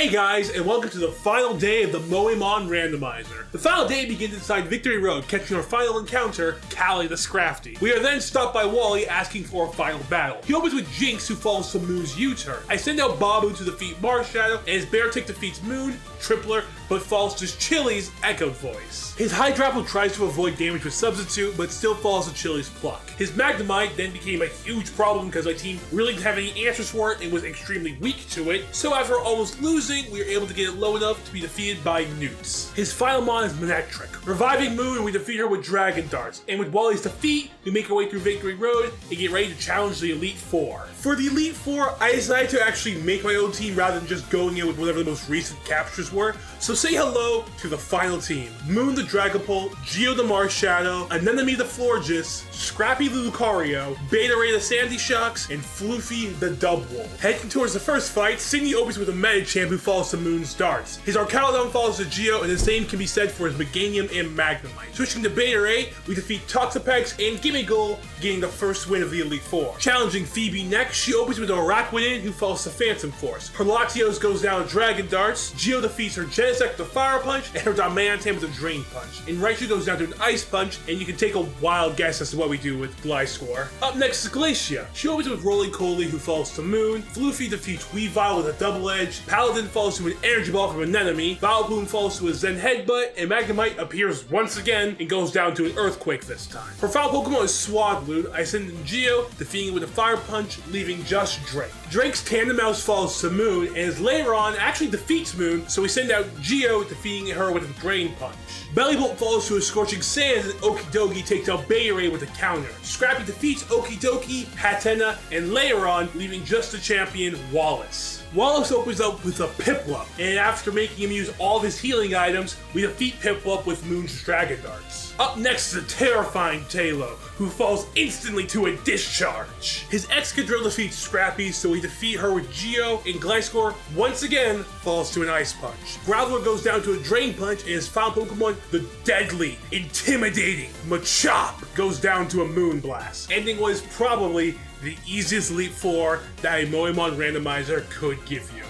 Hey guys, and welcome to the final day of the Moemon Randomizer. The final day begins inside Victory Road, catching our final encounter, Callie the Scrafty. We are then stopped by Wally asking for a final battle. He opens with Jinx, who falls to Moon's U-turn. I send out Babu to defeat Marshadow, and his Beartick defeats Moon, Tripler, but falls to Chili's Echoed Voice. His Hydrapple tries to avoid damage with Substitute, but still falls to Chili's Pluck. His Magnemite then became a huge problem because my team really didn't have any answers for it and was extremely weak to it, so after almost losing, we were able to get it low enough to be defeated by Newts. His final mon is Manectric. Reviving Moon, we defeat her with Dragon Darts, and with Wally's defeat, we make our way through Victory Road and get ready to challenge the Elite Four. For the Elite Four, I decided to actually make my own team rather than just going in with whatever the most recent captures were, so say hello to the final team. Moon the Dragapult, Geo the Marshadow, Anemone the Florges, Scrappy the Lucario, Beta Ray the Sandy Shocks, and Floofy the Dubwool. Heading towards the first fight, Sydney opens with a Medicham who falls to Moon's darts. His Arcalodon falls to Geo, and the same can be said for his Meganium and Magnemite. Switching to Beta Ray, we defeat Toxapex and Gimmighoul, getting the first win of the Elite Four. Challenging Phoebe next, she opens with a Araquanid who falls to Phantom Force. Her Latios goes down to Dragon Darts, Geo defeats her Genesect with a Fire Punch, and her Darmanitan with a Drain Punch. And Raichu goes down to an Ice Punch, and you can take a wild guess as to what we do with Gliscor. Up next is Glacia. She opens with Roly-Poly who falls to Moon, Floofy defeats Weavile with a Double Edge, Paladin falls to an Energy Ball from Anemone, Vileplume falls to a Zen Headbutt, and Magnemite appears once again and goes down to an Earthquake this time. Her final Pokemon is Swadloon. I send in Geo, defeating it with a Fire Punch, leaving just Drake. Drake's Tandemaus falls to Moon, and his Lairon actually defeats Moon, so we send out Geo, defeating her with a Drain Punch. Bellybolt falls to a Scorching Sands, and Okidogi takes out Beta Ray with a counter. Scrappy defeats Okidogi, Hatena, and Lairon, leaving just the champion, Wallace. Wallace opens up with a Piplup, and after making him use all of his healing items, we defeat Piplup with Moon's Dragon Darts. Up next is a terrifying Tailo, who falls instantly to a Discharge. His Excadrill defeats Scrappy, so we defeat her with Geo, and Gliscor once again falls to an Ice Punch. Growlithe goes down to a Drain Punch, and his final Pokemon, the deadly, intimidating Machop, goes down to a Moonblast, ending what is probably the easiest Elite Four that a Moemon Randomizer could give you.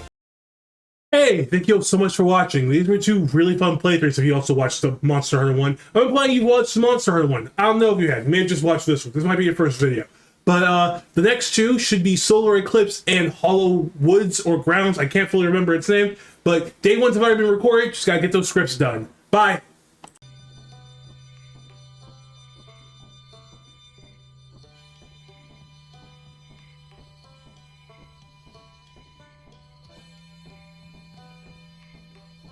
Hey, thank you so much for watching. These were two really fun playthroughs if you also watched the Monster Hunter one. I'm implying you watched the Monster Hunter one. I don't know if you had. You may have just watched this one. This might be your first video. But the next two should be Solar Eclipse and Hollow Woods or Grounds. I can't fully remember its name. But day ones have already been recorded. Just gotta get those scripts done. Bye.